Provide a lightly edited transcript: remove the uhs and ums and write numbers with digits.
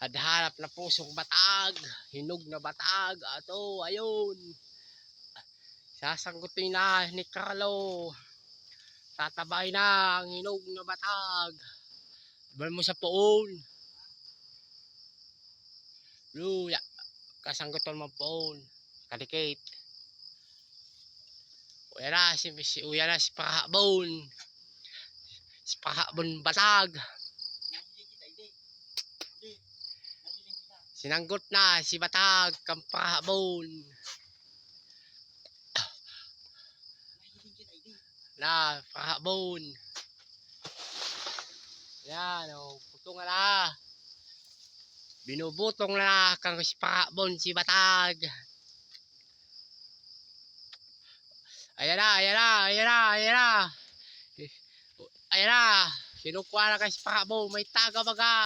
Hadharap na pusong batag, hinog na batag, ato, ayun. Sasanggutin na ni Carlo. Tatabay na ang hinog na batag. Ibal mo sa poon. Luya. Kasanggutan mo poon. Kadikit. Uya na si Pahabon. Si Pahabon batag. Sinanggot na si batag kang Pahabon. Na Pahabon. Yan, putong na. Binubutong na kang si Pahabon si batag. Ayan na, ayan na, ayan na, ayan na. Ayan na. Kinukuha na kay si Pahabon, may taga baga.